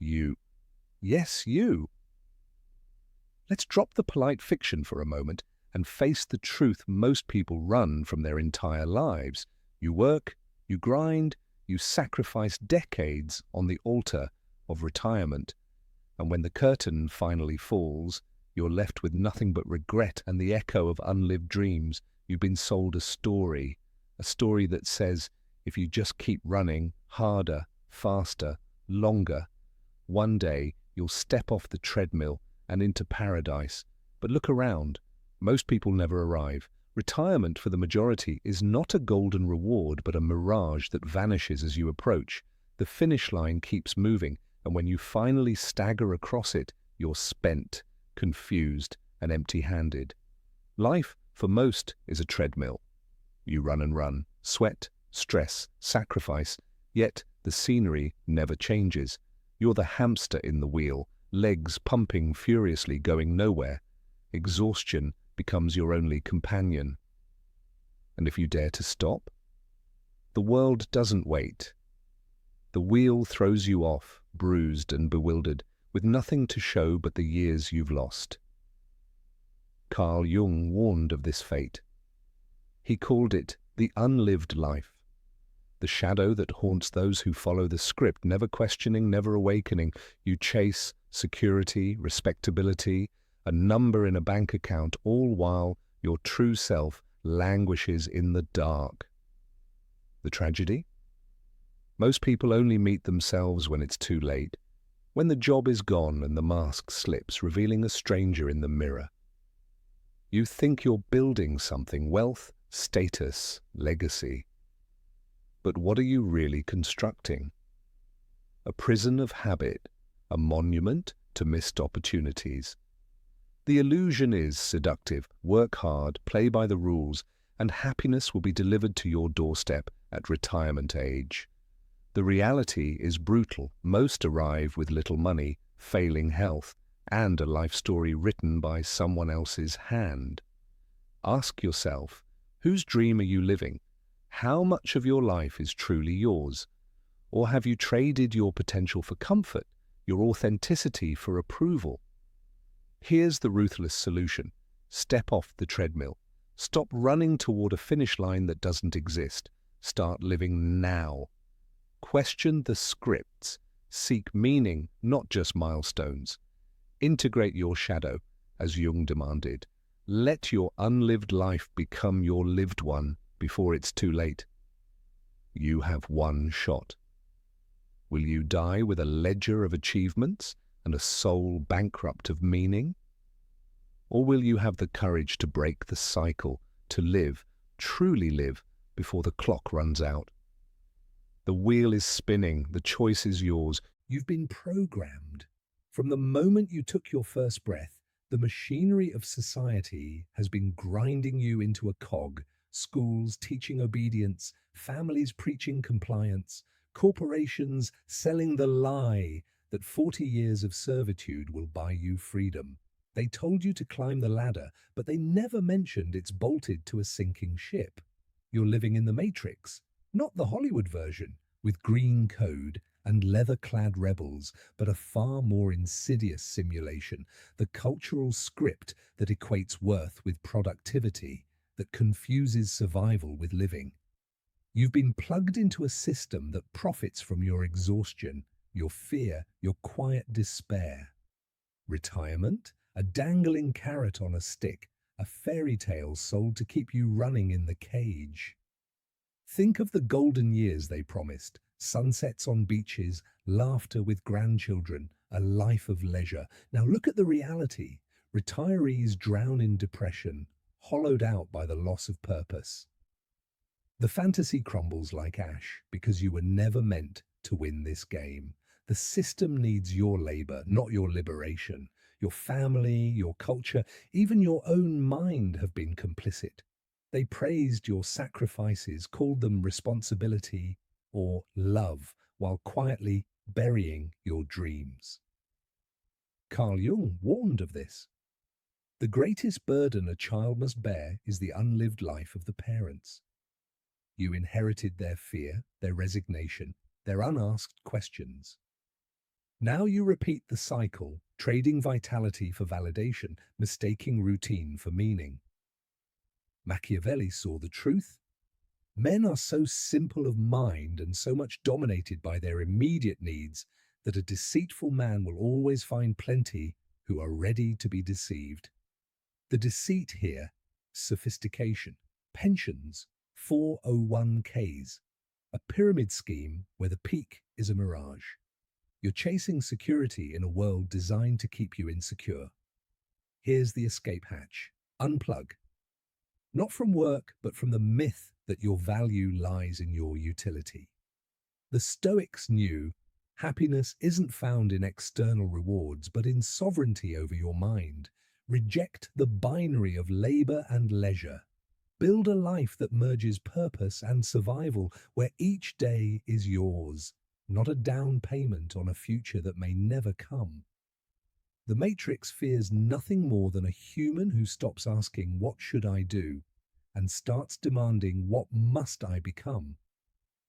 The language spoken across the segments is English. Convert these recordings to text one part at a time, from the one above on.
You. Yes, you. Let's drop the polite fiction for a moment and face the truth most people run from their entire lives. You work, you grind, you sacrifice decades on the altar of retirement. And when the curtain finally falls, you're left with nothing but regret and the echo of unlived dreams. You've been sold a story that says if you just keep running harder, faster, longer, one day you'll step off the treadmill and into paradise. But look around. Most people never arrive. Retirement for the majority is not a golden reward but a mirage that vanishes as you approach. The finish line keeps moving, and when you finally stagger across it, you're spent, confused, and empty-handed. Life, for most, is a treadmill. You run and run, sweat, stress, sacrifice, yet the scenery never changes. You're the hamster in the wheel, legs pumping furiously, going nowhere. Exhaustion becomes your only companion. And if you dare to stop, the world doesn't wait. The wheel throws you off, bruised and bewildered, with nothing to show but the years you've lost. Carl Jung warned of this fate. He called it the unlived life, the shadow that haunts those who follow the script, never questioning, never awakening. You chase security, respectability, a number in a bank account, all while your true self languishes in the dark. The tragedy? Most people only meet themselves when it's too late, when the job is gone and the mask slips, revealing a stranger in the mirror. You think you're building something, wealth, status, legacy. But what are you really constructing? A prison of habit, a monument to missed opportunities. The illusion is seductive. Work hard, play by the rules, and happiness will be delivered to your doorstep at retirement age. The reality is brutal. Most arrive with little money, failing health, and a life story written by someone else's hand. Ask yourself, whose dream are you living? How much of your life is truly yours? Or have you traded your potential for comfort, your authenticity for approval? Here's the ruthless solution. Step off the treadmill. Stop running toward a finish line that doesn't exist. Start living now. Question the scripts. Seek meaning, not just milestones. Integrate your shadow, as Jung demanded. Let your unlived life become your lived one before it's too late. You have one shot. Will you die with a ledger of achievements and a soul bankrupt of meaning? Or will you have the courage to break the cycle, to live, truly live, before the clock runs out? The wheel is spinning, the choice is yours. You've been programmed. From the moment you took your first breath, the machinery of society has been grinding you into a cog. Schools teaching obedience, families preaching compliance, corporations selling the lie that 40 years of servitude will buy you freedom. They told you to climb the ladder, but they never mentioned it's bolted to a sinking ship. You're living in the Matrix, not the Hollywood version, with green code and leather-clad rebels, but a far more insidious simulation, the cultural script that equates worth with productivity, that confuses survival with living. You've been plugged into a system that profits from your exhaustion, your fear, your quiet despair. Retirement? A dangling carrot on a stick, a fairy tale sold to keep you running in the cage. Think of the golden years they promised, sunsets on beaches, laughter with grandchildren, a life of leisure. Now look at the reality. Retirees drown in depression, hollowed out by the loss of purpose. The fantasy crumbles like ash because you were never meant to win this game. The system needs your labor, not your liberation. Your family, your culture, even your own mind have been complicit. They praised your sacrifices, called them responsibility or love, while quietly burying your dreams. Carl Jung warned of this. The greatest burden a child must bear is the unlived life of the parents. You inherited their fear, their resignation, their unasked questions. Now you repeat the cycle, trading vitality for validation, mistaking routine for meaning. Machiavelli saw the truth. Men are so simple of mind and so much dominated by their immediate needs that a deceitful man will always find plenty who are ready to be deceived. The deceit here, sophistication, pensions, 401ks, a pyramid scheme where the peak is a mirage. You're chasing security in a world designed to keep you insecure. Here's the escape hatch. Unplug. Not from work, but from the myth that your value lies in your utility. The Stoics knew happiness isn't found in external rewards, but in sovereignty over your mind. Reject the binary of labor and leisure. Build a life that merges purpose and survival, where each day is yours, not a down payment on a future that may never come. The Matrix fears nothing more than a human who stops asking, "What should I do?" and starts demanding, "What must I become?"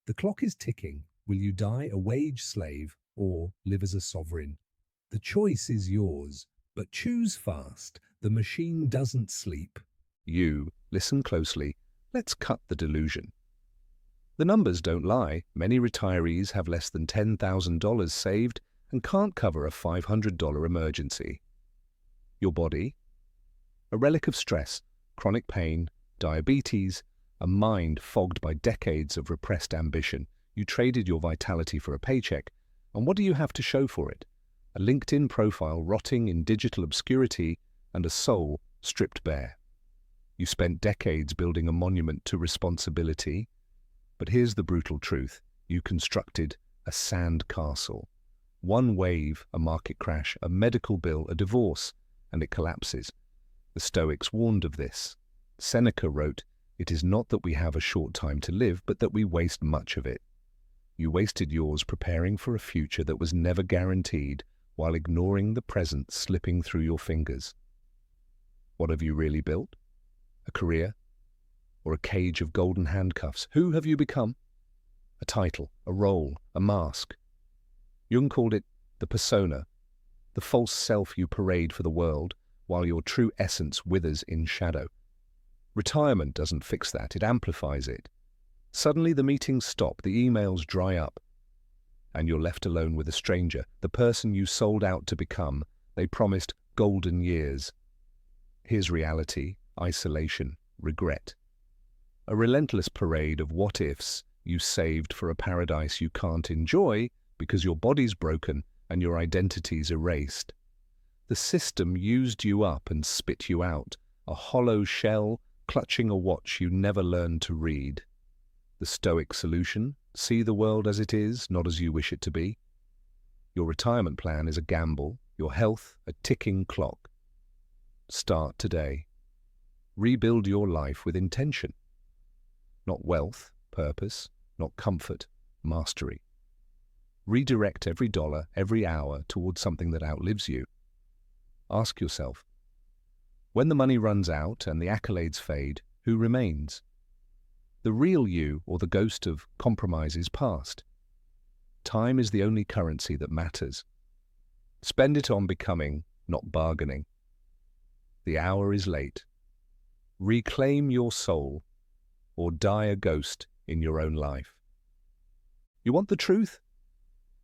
The clock is ticking. Will you die a wage slave or live as a sovereign? The choice is yours, but choose fast. The machine doesn't sleep. You, listen closely. Let's cut the delusion. The numbers don't lie. Many retirees have less than $10,000 saved and can't cover a $500 emergency. Your body? A relic of stress, chronic pain, diabetes, a mind fogged by decades of repressed ambition. You traded your vitality for a paycheck, and what do you have to show for it? A LinkedIn profile rotting in digital obscurity and a soul stripped bare. You spent decades building a monument to responsibility, but here's the brutal truth. You constructed a sand castle. One wave, a market crash, a medical bill, a divorce, and it collapses. The Stoics warned of this. Seneca wrote, "It is not that we have a short time to live, but that we waste much of it." You wasted yours preparing for a future that was never guaranteed, while ignoring the present slipping through your fingers. What have you really built? A career? Or a cage of golden handcuffs? Who have you become? A title, a role, a mask. Jung called it the persona, the false self you parade for the world, while your true essence withers in shadow. Retirement doesn't fix that, it amplifies it. Suddenly the meetings stop, the emails dry up, and you're left alone with a stranger, the person you sold out to become. They promised golden years. Here's reality, isolation, regret. A relentless parade of what-ifs you saved for a paradise you can't enjoy because your body's broken and your identity's erased. The system used you up and spit you out, a hollow shell clutching a watch you never learned to read. The Stoic solution: see the world as it is, not as you wish it to be. Your retirement plan is a gamble, your health a ticking clock. Start today. Rebuild your life with intention. Not wealth, purpose, not comfort, mastery. Redirect every dollar, every hour towards something that outlives you. Ask yourself, when the money runs out and the accolades fade, who remains? The real you or the ghost of compromises past? Time is the only currency that matters. Spend it on becoming, not bargaining. The hour is late. Reclaim your soul, or die a ghost in your own life. You want the truth?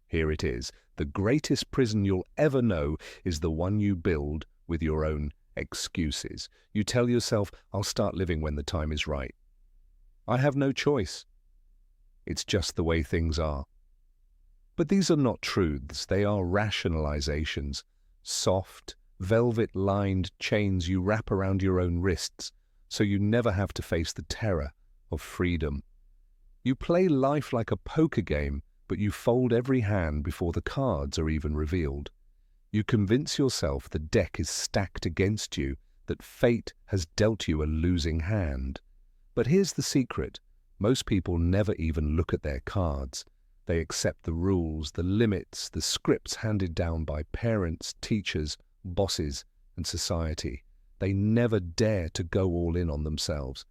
Here it is. The greatest prison you'll ever know is the one you build with your own excuses. You tell yourself, "I'll start living when the time is right. I have no choice. It's just the way things are." But these are not truths. They are rationalizations. Soft, velvet-lined chains you wrap around your own wrists so you never have to face the terror of freedom. You play life like a poker game, but you fold every hand before the cards are even revealed. You convince yourself the deck is stacked against you, that fate has dealt you a losing hand. But here's the secret. Most people never even look at their cards. They accept the rules, the limits, the scripts handed down by parents, teachers, bosses, and society. They never dare to go all in on themselves.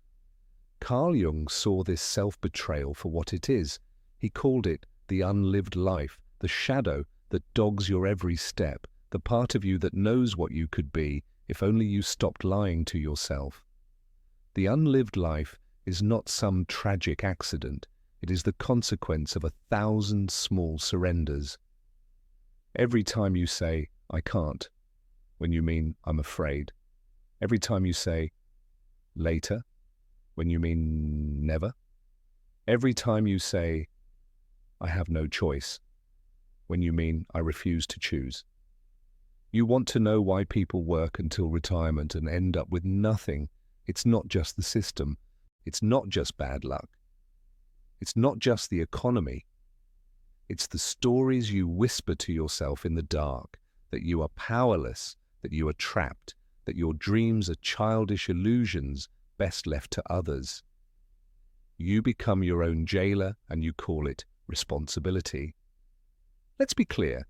Carl Jung saw this self-betrayal for what it is. He called it the unlived life, the shadow that dogs your every step, the part of you that knows what you could be if only you stopped lying to yourself. The unlived life is not some tragic accident. It is the consequence of 1,000 small surrenders. Every time you say, "I can't," when you mean, "I'm afraid." Every time you say, "later," when you mean never. Every time you say, "I have no choice," when you mean, "I refuse to choose." You want to know why people work until retirement and end up with nothing. It's not just the system. It's not just bad luck. It's not just the economy. It's the stories you whisper to yourself in the dark, that you are powerless, that you are trapped, that your dreams are childish illusions best left to others. You become your own jailer and you call it responsibility. Let's be clear.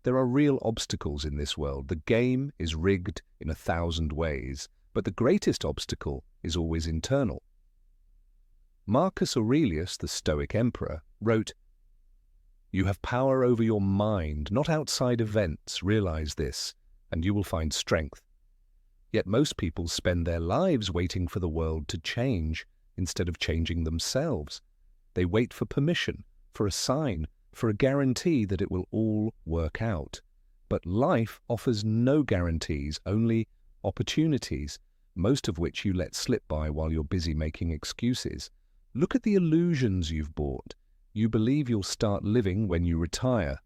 There are real obstacles in this world. The game is rigged in 1,000 ways, but the greatest obstacle is always internal. Marcus Aurelius, the Stoic emperor, wrote, "You have power over your mind, not outside events. Realize this, and you will find strength." Yet most people spend their lives waiting for the world to change instead of changing themselves. They wait for permission, for a sign, for a guarantee that it will all work out. But life offers no guarantees, only opportunities, most of which you let slip by while you're busy making excuses. Look at the illusions you've bought. You believe you'll start living when you retire.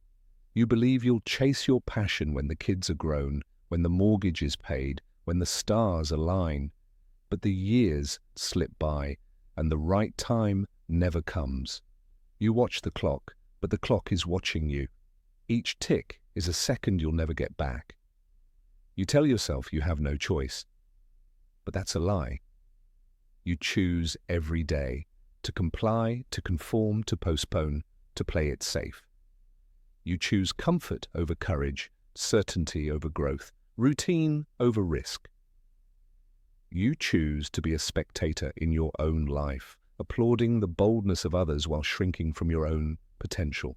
You believe you'll chase your passion when the kids are grown, when the mortgage is paid, when the stars align. But the years slip by, and the right time never comes. You watch the clock, but the clock is watching you. Each tick is a second you'll never get back. You tell yourself you have no choice. But that's a lie. You choose every day to comply, to conform, to postpone, to play it safe. You choose comfort over courage, certainty over growth, routine over risk. You choose to be a spectator in your own life, applauding the boldness of others while shrinking from your own potential.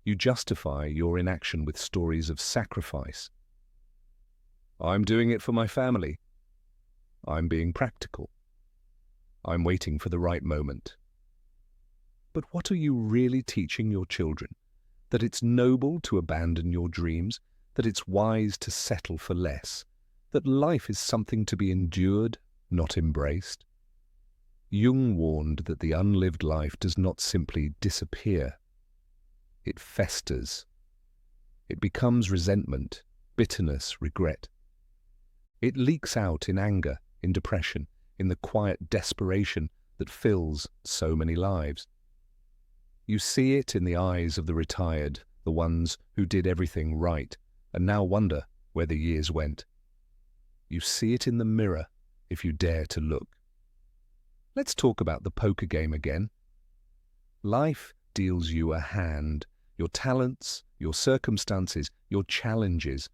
You justify your inaction with stories of sacrifice. "I'm doing it for my family." "I'm being practical." "I'm waiting for the right moment." But what are you really teaching your children? That it's noble to abandon your dreams, that it's wise to settle for less, that life is something to be endured, not embraced? Jung warned that the unlived life does not simply disappear. It festers. It becomes resentment, bitterness, regret. It leaks out in anger, in depression, in the quiet desperation that fills so many lives. You see it in the eyes of the retired, the ones who did everything right, and now wonder where the years went. You see it in the mirror, if you dare to look. Let's talk about the poker game again. Life deals you a hand, your talents, your circumstances, your challenges.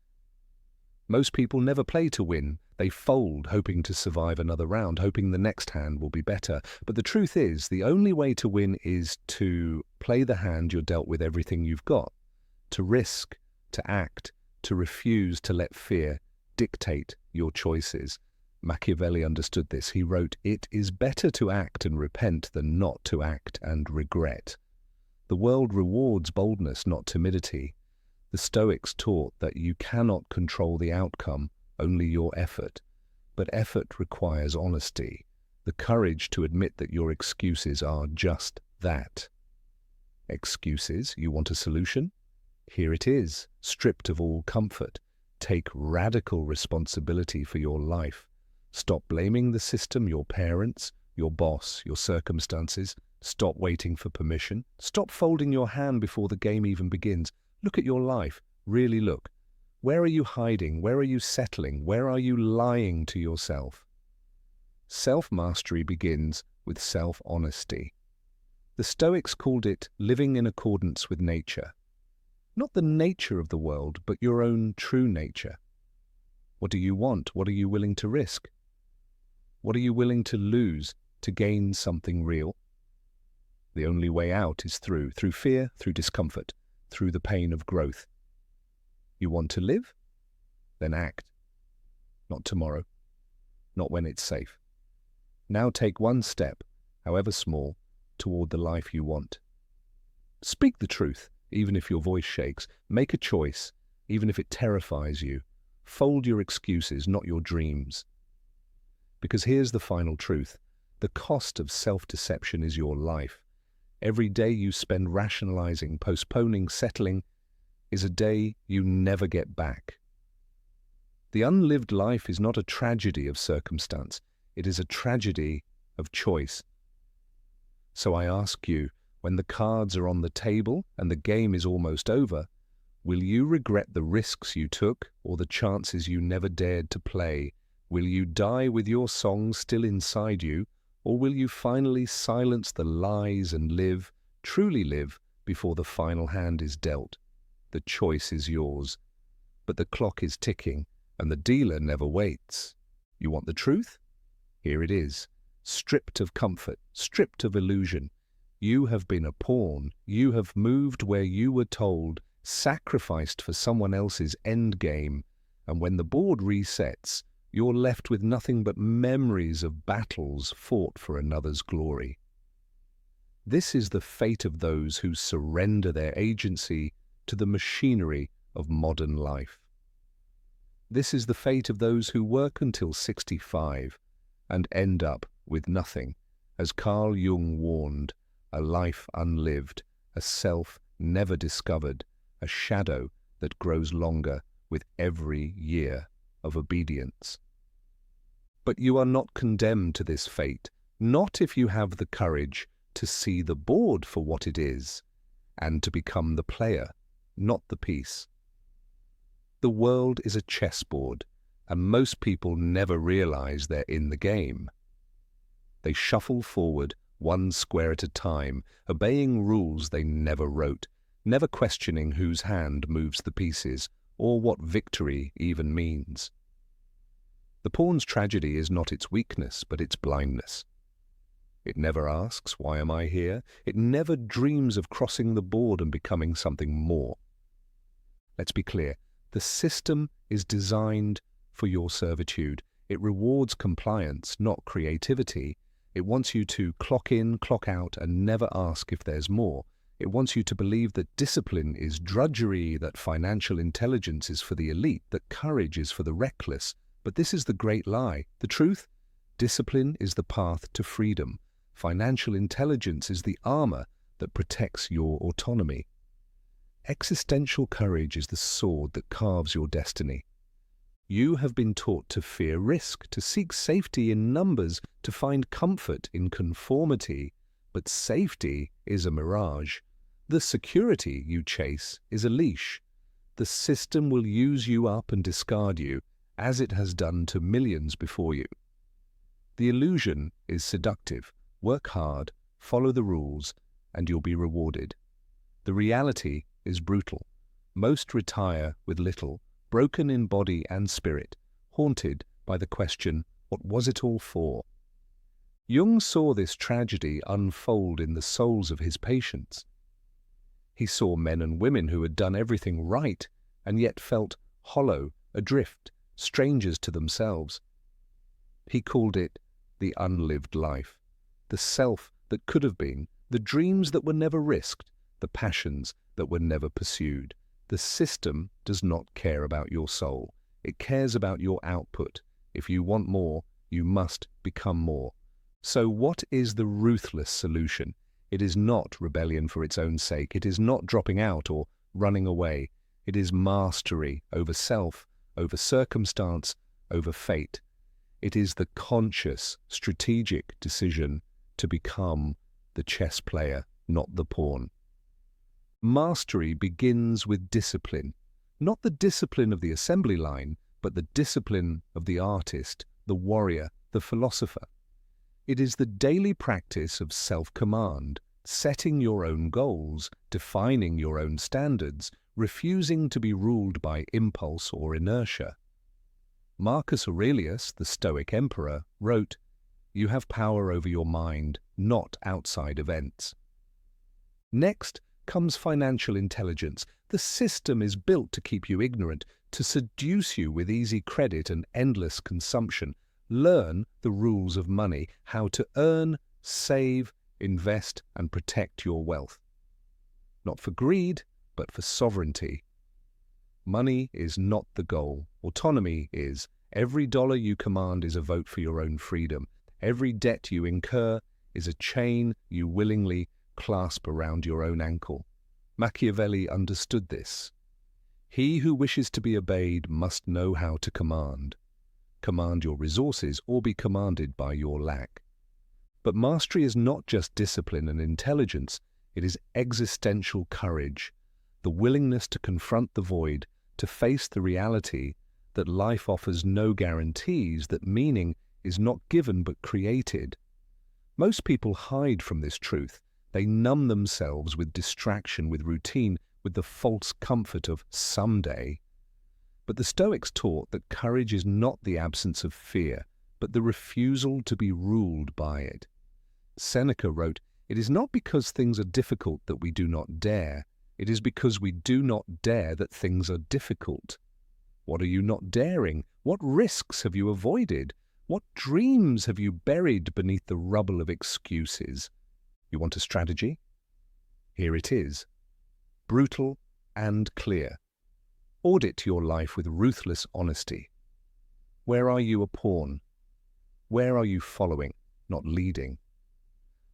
Most people never play to win. They fold, hoping to survive another round, hoping the next hand will be better. But the truth is, the only way to win is to play the hand you're dealt with everything you've got, to risk, to act, to refuse to let fear dictate your choices. Machiavelli understood this. He wrote, "It is better to act and repent than not to act and regret." The world rewards boldness, not timidity. The Stoics taught that you cannot control the outcome, only your effort. But effort requires honesty, the courage to admit that your excuses are just that. Excuses? You want a solution? Here it is, stripped of all comfort. Take radical responsibility for your life. Stop blaming the system, your parents, your boss, your circumstances. Stop waiting for permission. Stop folding your hand before the game even begins. Look at your life. Really look. Where are you hiding? Where are you settling? Where are you lying to yourself? Self-mastery begins with self-honesty. The Stoics called it living in accordance with nature. Not the nature of the world, but your own true nature. What do you want? What are you willing to risk? What are you willing to lose to gain something real? The only way out is through fear, through discomfort, through the pain of growth. You want to live? Then act. Not tomorrow. Not when it's safe. Now take one step, however small, toward the life you want. Speak the truth, even if your voice shakes. Make a choice, even if it terrifies you. Fold your excuses, not your dreams. Because here's the final truth. The cost of self-deception is your life. Every day you spend rationalizing, postponing, settling, is a day you never get back. The unlived life is not a tragedy of circumstance. It is a tragedy of choice. So I ask you, when the cards are on the table and the game is almost over, will you regret the risks you took or the chances you never dared to play? Will you die with your song still inside you, or will you finally silence the lies and live, truly live, before the final hand is dealt? The choice is yours. But the clock is ticking, and the dealer never waits. You want the truth? Here it is. Stripped of comfort, stripped of illusion. You have been a pawn. You have moved where you were told, sacrificed for someone else's endgame. And when the board resets, you're left with nothing but memories of battles fought for another's glory. This is the fate of those who surrender their agency to the machinery of modern life. This is the fate of those who work until 65 and end up with nothing, as Carl Jung warned, a life unlived, a self never discovered, a shadow that grows longer with every year of obedience. But you are not condemned to this fate, not if you have the courage to see the board for what it is, and to become the player, not the piece. The world is a chessboard, and most people never realize they're in the game. They shuffle forward, one square at a time, obeying rules they never wrote, never questioning whose hand moves the pieces, or what victory even means. The pawn's tragedy is not its weakness, but its blindness. It never asks, "Why am I here?" It never dreams of crossing the board and becoming something more. Let's be clear. The system is designed for your servitude. It rewards compliance, not creativity. It wants you to clock in, clock out, and never ask if there's more. It wants you to believe that discipline is drudgery, that financial intelligence is for the elite, that courage is for the reckless. But this is the great lie. The truth? Discipline is the path to freedom. Financial intelligence is the armor that protects your autonomy. Existential courage is the sword that carves your destiny. You have been taught to fear risk, to seek safety in numbers, to find comfort in conformity. But safety is a mirage. The security you chase is a leash. The system will use you up and discard you, as it has done to millions before you. The illusion is seductive. Work hard, follow the rules, and you'll be rewarded. The reality is brutal. Most retire with little, broken in body and spirit, haunted by the question, what was it all for? Jung saw this tragedy unfold in the souls of his patients. He saw men and women who had done everything right and yet felt hollow, adrift, strangers to themselves. He called it the unlived life, the self that could have been, the dreams that were never risked, the passions that were never pursued. The system does not care about your soul. It cares about your output. If you want more, you must become more. So what is the ruthless solution? It is not rebellion for its own sake. It is not dropping out or running away. It is mastery over self, over circumstance, over fate. It is the conscious, strategic decision to become the chess player, not the pawn. Mastery begins with discipline, not the discipline of the assembly line, but the discipline of the artist, the warrior, the philosopher. It is the daily practice of self-command, setting your own goals, defining your own standards, refusing to be ruled by impulse or inertia. Marcus Aurelius, the Stoic emperor, wrote, "You have power over your mind, not outside events." Next comes financial intelligence. The system is built to keep you ignorant, to seduce you with easy credit and endless consumption. Learn the rules of money, how to earn, save, invest, and protect your wealth. Not for greed, but for sovereignty. Money is not the goal. Autonomy is. Every dollar you command is a vote for your own freedom. Every debt you incur is a chain you willingly clasp around your own ankle. Machiavelli understood this. He who wishes to be obeyed must know how to command. Command your resources or be commanded by your lack. But mastery is not just discipline and intelligence, it is existential courage, the willingness to confront the void, to face the reality that life offers no guarantees, that meaning is not given but created. Most people hide from this truth. They numb themselves with distraction, with routine, with the false comfort of someday. But the Stoics taught that courage is not the absence of fear, but the refusal to be ruled by it. Seneca wrote, "It is not because things are difficult that we do not dare. It is because we do not dare that things are difficult." What are you not daring? What risks have you avoided? What dreams have you buried beneath the rubble of excuses? You want a strategy? Here it is. Brutal and clear. Audit your life with ruthless honesty. Where are you a pawn? Where are you following, not leading?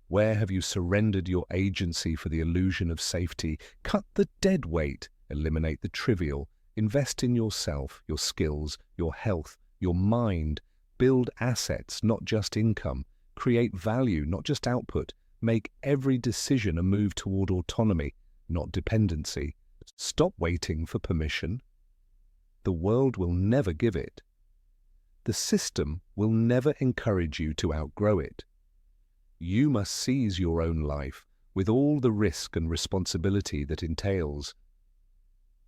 Where have you surrendered your agency for the illusion of safety? Cut the dead weight, eliminate the trivial, invest in yourself, your skills, your health, your mind. Build assets, not just income. Create value, not just output. Make every decision a move toward autonomy, not dependency. Stop waiting for permission. The world will never give it. The system will never encourage you to outgrow it. You must seize your own life with all the risk and responsibility that entails.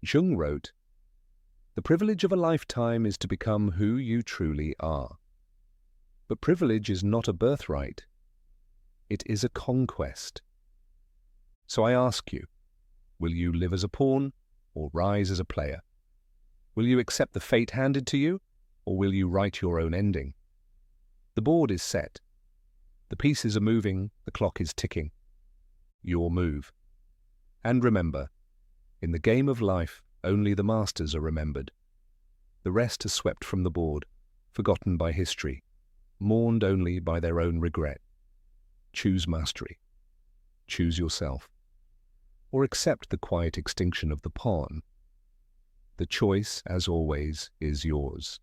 Jung wrote, "The privilege of a lifetime is to become who you truly are." But privilege is not a birthright. It is a conquest. So I ask you, will you live as a pawn or rise as a player? Will you accept the fate handed to you, or will you write your own ending? The board is set. The pieces are moving, the clock is ticking. Your move. And remember, in the game of life, only the masters are remembered. The rest are swept from the board, forgotten by history, mourned only by their own regret. Choose mastery. Choose yourself. Or accept the quiet extinction of the pawn. The choice, as always, is yours.